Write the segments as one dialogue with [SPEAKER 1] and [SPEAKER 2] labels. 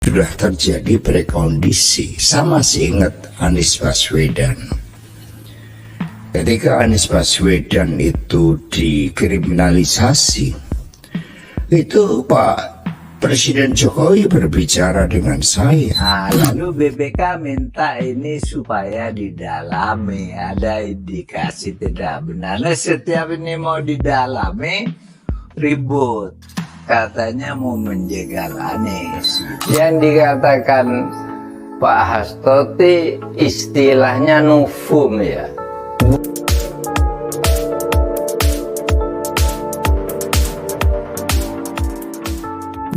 [SPEAKER 1] Sudah terjadi prekondisi, sama seingat Anies Baswedan. Ketika Anies Baswedan itu dikriminalisasi, itu Pak Presiden Jokowi berbicara dengan saya.
[SPEAKER 2] Lalu BPK minta ini supaya didalami, ada indikasi tidak benar. Nah, setiap ini mau didalami, ribut. Katanya mau menjegal Anies. Yang dikatakan Pak Hasto istilahnya nufum ya.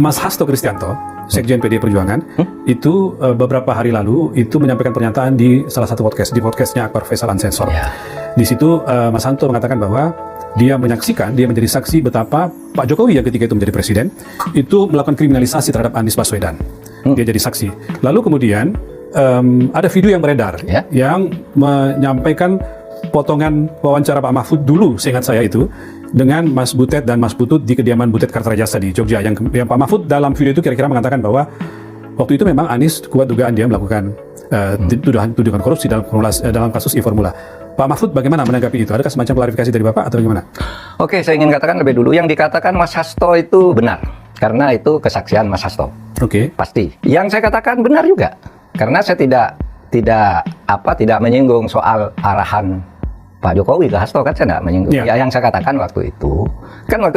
[SPEAKER 3] Mas Hasto Kristianto, Sekjen PDI Perjuangan, itu beberapa hari lalu itu menyampaikan pernyataan di salah satu podcast, di podcastnya Akbar Faisal Unsensor.
[SPEAKER 2] Ya.
[SPEAKER 3] Di situ Mas Hasto mengatakan bahwa dia menyaksikan, dia menjadi saksi betapa Pak Jokowi yang ketika itu menjadi presiden itu melakukan kriminalisasi terhadap Anies Baswedan. Dia jadi saksi. Lalu kemudian ada video yang beredar yang menyampaikan potongan wawancara Pak Mahfud dulu, seingat saya itu, dengan Mas Butet dan Mas Putut di kediaman Butet Kartarajasa di Jogja, yang Pak Mahfud dalam video itu kira-kira mengatakan bahwa waktu itu memang Anies kuat dugaan dia melakukan tuduhan korupsi dalam kasus e-formula. Pak Mahfud bagaimana menanggapi itu? Adakah semacam klarifikasi dari Bapak atau bagaimana?
[SPEAKER 4] Oke, saya ingin katakan lebih dulu, yang dikatakan Mas Hasto itu benar, karena itu kesaksian Mas Hasto.
[SPEAKER 3] Oke.
[SPEAKER 4] Pasti. Yang saya katakan benar juga, karena saya tidak menyinggung soal arahan Pak Jokowi ke Hasto, kan saya tidak menyinggung. Ya, yang saya katakan waktu itu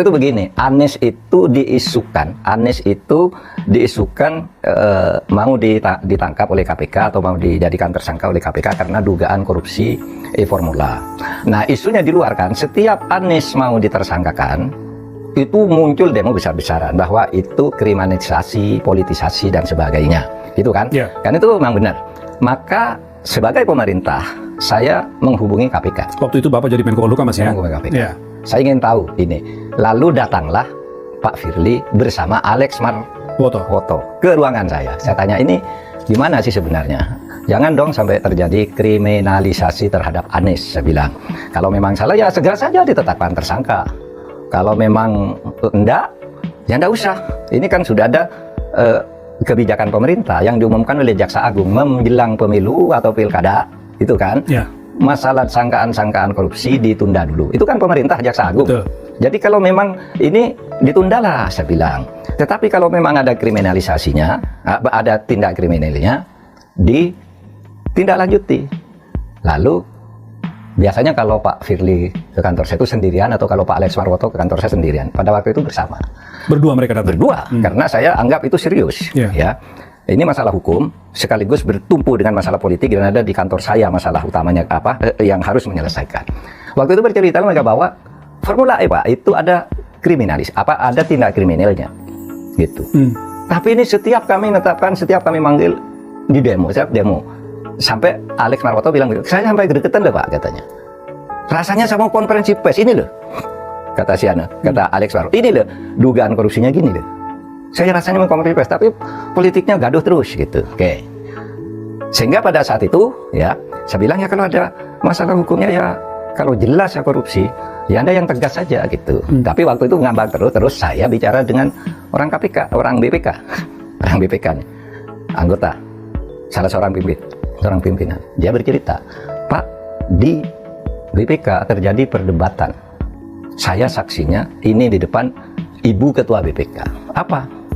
[SPEAKER 4] begini, Anies itu diisukan mau ditangkap oleh KPK atau mau dijadikan tersangka oleh KPK karena dugaan korupsi e-formula. Nah, isunya di luar kan, setiap Anies mau ditersangkakan, itu muncul demo besar-besaran bahwa itu kriminalisasi, politisasi dan sebagainya, gitu kan?
[SPEAKER 3] Ya.
[SPEAKER 4] Kan itu memang benar. Maka sebagai pemerintah, saya menghubungi KPK.
[SPEAKER 3] Waktu itu Bapak jadi Menko Polhukam, Mas, ya?
[SPEAKER 4] Menghubungi KPK.
[SPEAKER 3] Ya.
[SPEAKER 4] Saya ingin tahu ini. Lalu datanglah Pak Firly bersama Alex Marwoto ke ruangan saya. Saya tanya, ini gimana sih sebenarnya? Jangan dong sampai terjadi kriminalisasi terhadap Anies, saya bilang. Kalau memang salah ya segera saja ditetapkan tersangka. Kalau memang enggak, ya enggak usah. Ini kan sudah ada kebijakan pemerintah yang diumumkan oleh Jaksa Agung menjelang pemilu atau pilkada, itu kan?
[SPEAKER 3] Ya.
[SPEAKER 4] Masalah sangkaan-sangkaan korupsi ditunda dulu. Itu kan pemerintah, Jaksa Agung.
[SPEAKER 3] Betul.
[SPEAKER 4] Jadi kalau memang ini ditundalah, saya bilang. Tetapi kalau memang ada kriminalisasinya, ada tindak kriminalnya, ditindaklanjuti. Lalu biasanya kalau Pak Firly ke kantor saya itu sendirian, atau kalau Pak Alex Marwoto ke kantor saya sendirian. Pada waktu itu bersama.
[SPEAKER 3] Berdua mereka datang?
[SPEAKER 4] Berdua, karena saya anggap itu serius. Ya. Ini masalah hukum, sekaligus bertumpu dengan masalah politik, dan ada di kantor saya masalah utamanya apa yang harus menyelesaikan. Waktu itu bercerita mereka bahwa formula E, Pak, itu ada ada tindak kriminalnya, gitu. Tapi ini setiap kami menetapkan, setiap kami manggil di demo, sampai Alex Marwoto bilang gitu, saya sampai gregetan loh Pak, katanya. Rasanya sama konferensi pers ini loh, kata Alex Marwoto, ini loh dugaan korupsinya gini loh. Saya rasanya mau konferensi pers, tapi politiknya gaduh terus gitu. Oke. Sehingga pada saat itu ya, saya bilang ya kalau ada masalah hukumnya ya, kalau jelas ya korupsi, ya Anda yang tegas saja gitu. Tapi waktu itu ngambang terus saya bicara dengan orang KPK, orang BPK nih, anggota, salah seorang pimpinan. Dia bercerita, Pak, di BPK terjadi perdebatan. Saya saksinya ini di depan Ibu Ketua BPK. Apa?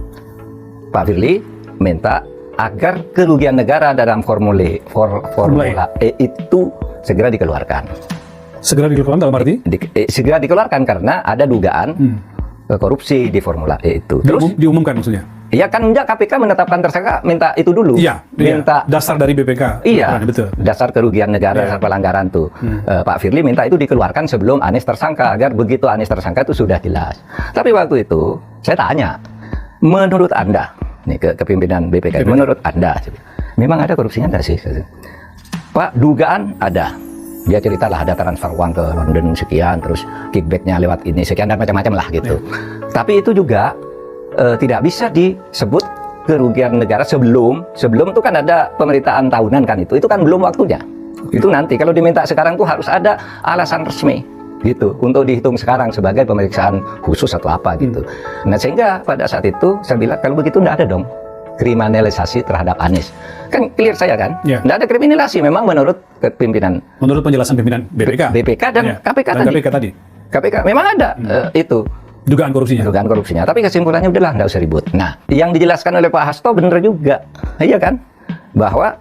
[SPEAKER 4] Pak Firly minta agar kerugian negara dalam formula E itu segera dikeluarkan.
[SPEAKER 3] Segera dikeluarkan dalam arti?
[SPEAKER 4] Segera dikeluarkan karena ada dugaan korupsi di formula E itu. Terus
[SPEAKER 3] diumumkan maksudnya?
[SPEAKER 4] Iya kan, enggak, KPK menetapkan tersangka, minta itu dulu.
[SPEAKER 3] Iya,
[SPEAKER 4] minta
[SPEAKER 3] dasar dari BPK.
[SPEAKER 4] Iya,
[SPEAKER 3] betul.
[SPEAKER 4] Dasar kerugian negara, dasar pelanggaran tuh. Pak Firly minta itu dikeluarkan sebelum Anies tersangka, agar begitu Anies tersangka itu sudah jelas. Tapi waktu itu saya tanya, menurut Anda, nih ke pimpinan BPK, menurut Anda, memang ada korupsinya enggak sih? Pak, dugaan ada. Dia ceritalah ada transfer uang ke London sekian, terus kickbacknya lewat ini sekian dan macam-macam lah gitu. Tapi itu juga tidak bisa disebut kerugian negara sebelum itu kan ada pemerintahan tahunan kan, itu kan belum waktunya. Itu nanti kalau diminta sekarang tuh harus ada alasan resmi gitu untuk dihitung sekarang sebagai pemeriksaan khusus atau apa gitu. Nah, sehingga pada saat itu saya bilang kalau begitu enggak ada dong kriminalisasi terhadap Anies. Kan clear saya kan?
[SPEAKER 3] Ya.
[SPEAKER 4] Nggak ada kriminalisasi memang menurut pimpinan
[SPEAKER 3] Menurut penjelasan pimpinan BPK
[SPEAKER 4] dan
[SPEAKER 3] Ya.
[SPEAKER 4] KPK
[SPEAKER 3] Dan
[SPEAKER 4] tadi.
[SPEAKER 3] KPK tadi.
[SPEAKER 4] KPK memang ada itu
[SPEAKER 3] Dugaan korupsinya.
[SPEAKER 4] dugaan korupsinya. Tapi kesimpulannya udahlah nggak usah ribut. Nah, yang dijelaskan oleh Pak Hasto benar juga, iya kan? Bahwa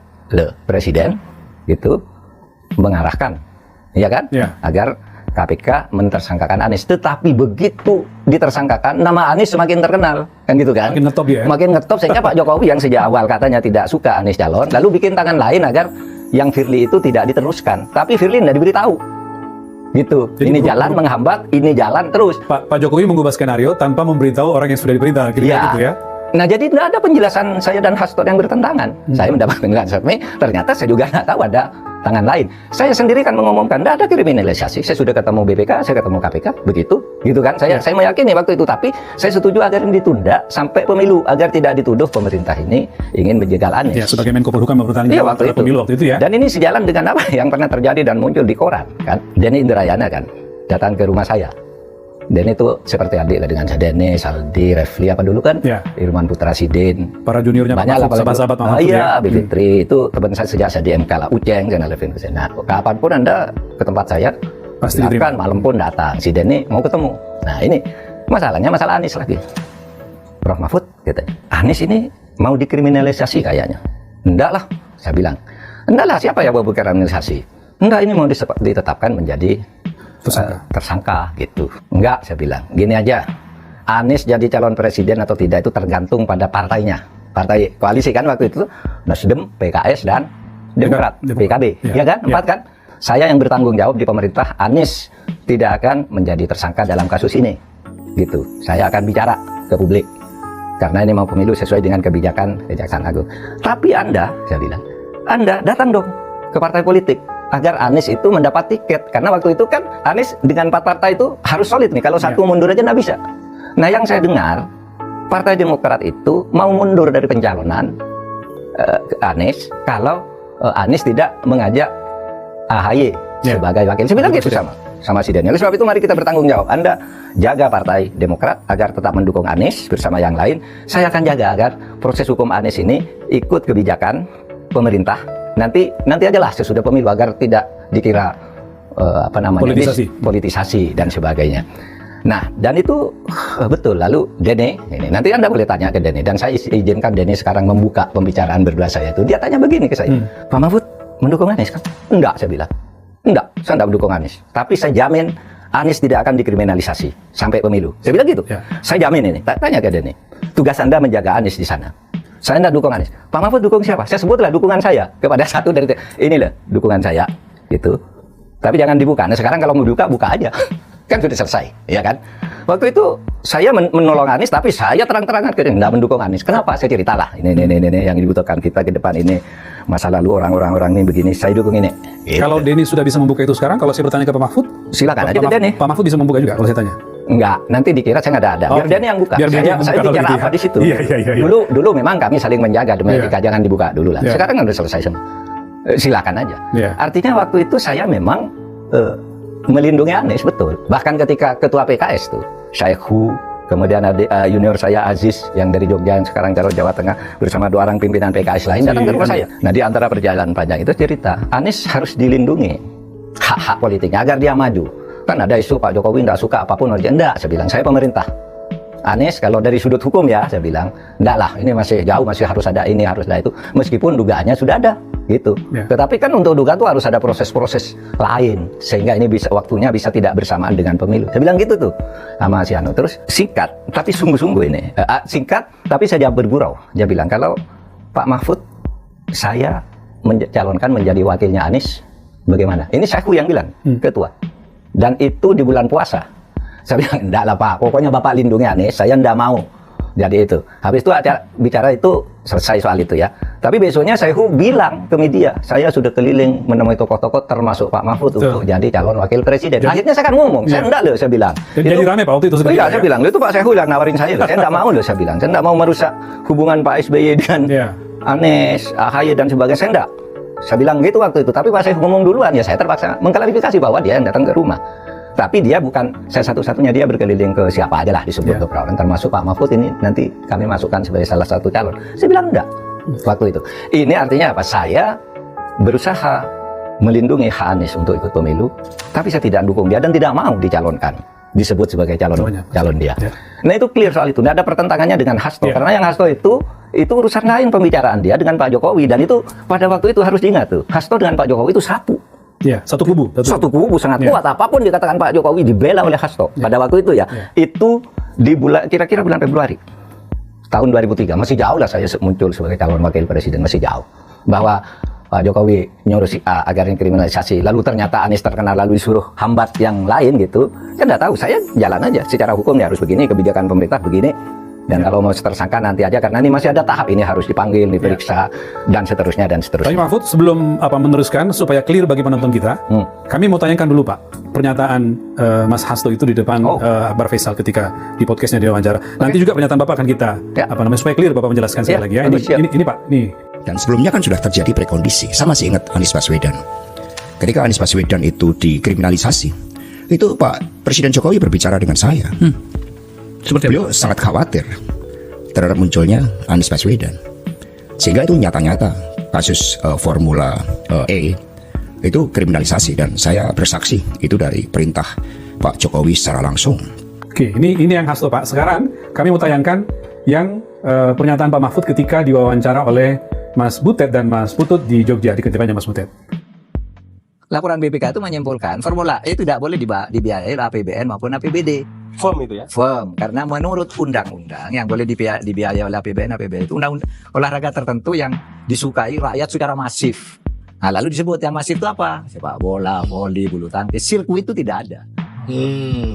[SPEAKER 4] Presiden itu mengarahkan, iya kan?
[SPEAKER 3] Ya.
[SPEAKER 4] Agar KPK mentersangkakan Anies. Tetapi begitu ditersangkakan, nama Anies semakin terkenal, kan gitu kan?
[SPEAKER 3] Makin ngetop dia.
[SPEAKER 4] Makin ngetop sehingga Pak Jokowi yang sejak awal katanya tidak suka Anies calon, lalu bikin tangan lain agar yang Firly itu tidak diteruskan. Tapi Firly tidak diberitahu. Gitu.
[SPEAKER 3] Jadi
[SPEAKER 4] ini jalan menghambat, ini jalan terus.
[SPEAKER 3] Pak Jokowi mengubah skenario tanpa memberitahu orang yang sudah diperintah, kira-kira
[SPEAKER 4] Ya.
[SPEAKER 3] gitu ya.
[SPEAKER 4] Nah, jadi tidak ada penjelasan saya dan Hasto yang bertentangan. Saya mendapat penjelasan, ternyata saya juga nggak tahu ada tangan lain. Saya sendiri kan mengumumkan, tidak ada kriminalisasi. Saya sudah ketemu BPK, saya ketemu KPK, begitu, gitu kan? Saya meyakini waktu itu, tapi saya setuju agar ini ditunda sampai pemilu, agar tidak dituduh pemerintah ini ingin menjegal Anies.
[SPEAKER 3] Ya, sebagai Menko Polhukam bertanggung
[SPEAKER 4] Iya,
[SPEAKER 3] jawab
[SPEAKER 4] waktu
[SPEAKER 3] terhadap
[SPEAKER 4] itu.
[SPEAKER 3] pemilu waktu itu ya.
[SPEAKER 4] Dan ini sejalan dengan apa yang pernah terjadi dan muncul di koran, kan? Denny Indrayana kan datang ke rumah saya. Denny itu seperti adik lah dengan saya. Denny, Saldi, Refli apa dulu kan?
[SPEAKER 3] Ya.
[SPEAKER 4] Irman Putra Sidin.
[SPEAKER 3] Para juniornya Pak
[SPEAKER 4] Banyak lah,
[SPEAKER 3] Mahfud, sahabat-sahabat Pak Mahfud
[SPEAKER 4] iya,
[SPEAKER 3] ya.
[SPEAKER 4] Bivitri itu teman saya sejak saya di MK lah. Uceng, saya Levin Hussein. Nah, kapanpun Anda ke tempat saya,
[SPEAKER 3] Pasti
[SPEAKER 4] silakan,
[SPEAKER 3] diterima.
[SPEAKER 4] malam pun datang. Si Denny mau ketemu. Nah, ini masalahnya masalah Anies lagi. Prof Mahfud, katanya, Anies ini mau dikriminalisasi kayaknya. Enggak lah, saya bilang. Enggak lah, siapa yang mau berkriminalisasi? Enggak, ini mau ditetapkan menjadi tersangka gitu. Enggak, saya bilang. Gini aja, Anies jadi calon presiden atau tidak itu tergantung pada partainya. Partai koalisi kan waktu itu Nasdem, PKS dan Demokrat, PKB, ya kan? Empat kan? Saya yang bertanggung jawab di pemerintah, Anies tidak akan menjadi tersangka dalam kasus ini. Gitu. Saya akan bicara ke publik. Karena ini mau pemilu sesuai dengan kebijakan Kejaksaan Agung. Tapi Anda, saya bilang, Anda datang dong ke partai politik agar Anies itu mendapat tiket. Karena waktu itu kan Anies dengan 4 partai itu harus solid nih. Kalau satu mundur aja nggak bisa. Nah, yang saya dengar, Partai Demokrat itu mau mundur dari pencalonan Anies kalau Anies tidak mengajak AHY sebagai wakil. Saya bilang gitu sama si Daniel. Oleh sebab itu mari kita bertanggung jawab. Anda jaga Partai Demokrat agar tetap mendukung Anies bersama yang lain. Saya akan jaga agar proses hukum Anies ini ikut kebijakan pemerintah. Nanti aja lah sesudah pemilu agar tidak dikira politisasi dan sebagainya. Nah, dan itu betul. Lalu Denny, ini nanti Anda boleh tanya ke Denny, dan saya izinkan Denny sekarang membuka pembicaraan berdua saya itu. Dia tanya begini ke saya, Pak Mahfud mendukung Anies kan? Enggak, saya bilang. Enggak, saya enggak mendukung Anies. Tapi saya jamin Anies tidak akan dikriminalisasi sampai pemilu. Saya bilang gitu. Ya. Saya jamin ini. Tanya ke Denny. Tugas Anda menjaga Anies di sana. Saya enggak dukung Anies. Pak Mahfud dukung siapa? Saya sebutlah dukungan saya kepada satu dari inilah dukungan saya gitu. Tapi jangan dibuka. Nah, sekarang kalau mau buka aja. Kan sudah selesai, ya kan? Waktu itu saya menolong Anies, tapi saya terang-terangan enggak mendukung Anies. Kenapa? Saya ceritalah. Ini yang dibutuhkan kita ke depan ini. Masa lalu orang ini begini, saya dukung ini. Gitu.
[SPEAKER 3] Kalau Denny sudah bisa membuka itu sekarang, kalau saya bertanya ke Pak Mahfud,
[SPEAKER 4] silakan aja ke Denny.
[SPEAKER 3] Pak Mahfud bisa membuka juga kalau saya tanya.
[SPEAKER 4] Enggak, nanti dikira saya nggak ada. Biar Denny yang buka.
[SPEAKER 3] Biar
[SPEAKER 4] saya bicara
[SPEAKER 3] gitu
[SPEAKER 4] apa
[SPEAKER 3] ya.
[SPEAKER 4] di situ.
[SPEAKER 3] Iya.
[SPEAKER 4] Dulu memang kami saling menjaga demi etika, jangan dibuka dulu lah. Sekarang kan udah selesai semua. Silakan aja. Artinya waktu itu saya memang melindungi Anies, betul. Bahkan ketika ketua PKS tuh, Syaihu, kemudian ada junior saya Aziz yang dari Jogja yang sekarang calon Jawa Tengah bersama 2 orang pimpinan PKS lain datang ke rumah saya. Nah, di antara perjalanan panjang itu cerita, Anies harus dilindungi hak-hak politiknya agar dia maju. Kan ada isu Pak Jokowi tidak suka apapun orangnya. Enggak, saya bilang, saya pemerintah. Anies kalau dari sudut hukum ya, saya bilang, enggak lah, ini masih jauh, masih harus ada ini, harus ada itu. Meskipun dugaannya sudah ada, gitu. Tetapi kan untuk dugaan itu harus ada proses-proses lain, sehingga ini bisa waktunya bisa tidak bersamaan dengan pemilu. Saya bilang gitu tuh sama si Anu. Terus singkat, tapi sungguh-sungguh ini. Singkat, tapi saya jawab bergurau. Dia bilang, kalau Pak Mahfud, saya mencalonkan menjadi wakilnya Anies, bagaimana? Ini Syaihu yang bilang, ketua. Dan itu di bulan puasa. Saya bilang, enggak lah Pak, pokoknya Bapak lindungi Anies, saya enggak mau. Jadi itu. Habis itu acara bicara itu selesai soal itu ya. Tapi besoknya Syaihu bilang ke media, saya sudah keliling menemui tokoh-tokoh termasuk Pak Mahfud untuk jadi calon wakil presiden. Akhirnya saya kan ngomong, saya enggak loh, saya bilang.
[SPEAKER 3] Jadi rame Pak waktu itu sebenarnya.
[SPEAKER 4] Iya, saya bilang, itu Pak Syaihu yang nawarin saya loh. Saya enggak mau loh, saya bilang. Saya enggak mau merusak hubungan Pak SBY dengan Anies, AHY dan sebagainya. Saya enggak. Saya bilang gitu waktu itu. Tapi Pak Syaihu ngomong duluan, ya saya terpaksa mengklarifikasi bahwa dia yang datang ke rumah. Tapi dia bukan saya satu-satunya, dia berkeliling ke siapa aja lah disebut ke perorangan, termasuk Pak Mahfud ini nanti kami masukkan sebagai salah satu calon. Saya bilang enggak waktu itu. Ini artinya apa? Saya berusaha melindungi hak Anies untuk ikut pemilu, tapi saya tidak dukung dia dan tidak mau dicalonkan, disebut sebagai calon dia. Nah itu clear soal itu. Nggak ada pertentangannya dengan Hasto, karena yang Hasto itu urusan lain pembicaraan dia dengan Pak Jokowi, dan itu pada waktu itu harus diingat tuh, Hasto dengan Pak Jokowi itu satu.
[SPEAKER 3] Ya, satu kubu.
[SPEAKER 4] Satu kubu sangat kuat. Apapun dikatakan Pak Jokowi dibela oleh Hasto pada waktu itu ya. Itu di bulan kira-kira bulan Februari tahun 2003. Masih jauh lah saya muncul sebagai calon wakil presiden, masih jauh. Bahwa Pak Jokowi nyuruh si A agar kriminalisasi, lalu ternyata Anies terkenal lalu disuruh hambat yang lain gitu. Kan nggak tahu, saya jalan aja. Secara hukum ya harus begini, kebijakan pemerintah begini. Dan kalau mau tersangka nanti aja, karena ini masih ada tahap, ini harus dipanggil, diperiksa, dan seterusnya, dan seterusnya.
[SPEAKER 3] Tapi Mahfud, sebelum meneruskan, supaya clear bagi penonton kita, kami mau tanyakan dulu Pak, pernyataan Mas Hasto itu di depan Akbar Faisal ketika di podcastnya dia wawancara. Nanti juga pernyataan Bapak akan kita, supaya clear Bapak menjelaskan sekali lagi ya. Ini Pak, nih.
[SPEAKER 1] Dan sebelumnya kan sudah terjadi prekondisi. Saya masih ingat Anies Baswedan. Ketika Anies Baswedan itu dikriminalisasi, itu Pak Presiden Jokowi berbicara dengan saya. Beliau sangat khawatir terhadap munculnya Anies Baswedan, sehingga itu nyata-nyata kasus Formula E itu kriminalisasi, dan saya bersaksi itu dari perintah Pak Jokowi secara langsung.
[SPEAKER 3] Oke, ini yang Hasto Pak. Sekarang kami mau tayangkan yang pernyataan Pak Mahfud ketika diwawancara oleh Mas Butet dan Mas Putut di Jogja, di kediamannya Mas Butet.
[SPEAKER 2] Laporan BPK itu menyimpulkan Formula E tidak boleh dibiayai oleh APBN maupun APBD.
[SPEAKER 5] Firm itu ya?
[SPEAKER 2] Firm, karena menurut undang-undang yang boleh dibiayai oleh APBN, APBD itu undang-undang olahraga tertentu yang disukai rakyat secara masif. Nah, lalu disebut yang masif itu apa? Sepak bola, voli, bulu tangkis, sirkuit itu tidak ada.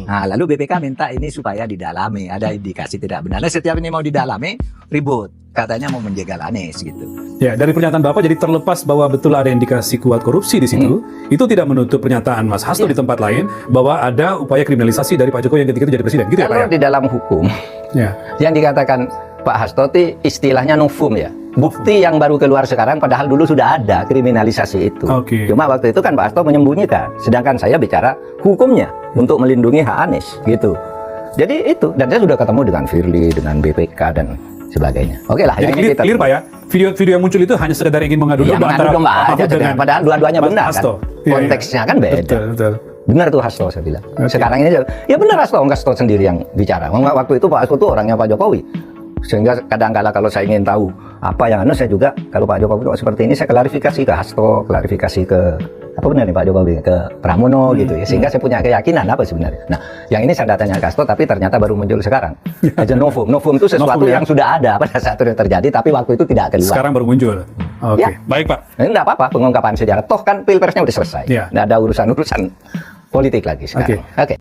[SPEAKER 2] Nah, lalu BPK minta ini supaya didalami, ada indikasi tidak benar. Nah, setiap ini mau didalami, ribut. Katanya mau menjegal Anies gitu.
[SPEAKER 3] Ya, dari pernyataan Bapak jadi terlepas bahwa betul ada indikasi kuat korupsi di situ, itu tidak menutup pernyataan Mas Hasto di tempat lain bahwa ada upaya kriminalisasi dari Pak Jokowi yang ketika itu jadi presiden. Gitu ya Pak ya?
[SPEAKER 4] Di dalam hukum, yang dikatakan Pak Hasto itu istilahnya novum ya. Bukti yang baru keluar sekarang, padahal dulu sudah ada kriminalisasi itu. Cuma waktu itu kan Pak Hasto menyembunyikan, sedangkan saya bicara hukumnya untuk melindungi hak Anies gitu. Jadi itu, dan saya sudah ketemu dengan Firly, dengan BPK dan sebagainya. Oke lah.
[SPEAKER 3] Jadi clear Pak ya, video yang muncul itu hanya sekedar ingin mengadu domba antara Mahfud dengan
[SPEAKER 4] padahal dua-duanya benar kan. Konteksnya kan beda.
[SPEAKER 3] Betul.
[SPEAKER 4] Benar tuh Hasto, saya bilang. Sekarang ini ya benar Hasto sendiri yang bicara. Waktu itu Pak Hasto tuh orangnya Pak Jokowi. Sehingga kadang-kala kalau saya ingin tahu apa yang saya juga, kalau Pak Jokowi kok seperti ini, saya klarifikasi ke Hasto, klarifikasi ke apa benar nih Pak Jokowi, ke Pramono gitu ya, sehingga saya punya keyakinan apa sebenarnya. Nah, yang ini saya datanya ke Hasto, tapi ternyata baru muncul sekarang. Aja novum itu sesuatu yang sudah ada pada saat itu terjadi, tapi waktu itu tidak keluar.
[SPEAKER 3] Sekarang baru muncul. Oke, baik Pak.
[SPEAKER 4] Ini enggak apa-apa, pengungkapan sejarah. Toh kan pilpresnya udah selesai. Nggak ada urusan-urusan politik lagi sekarang. Oke.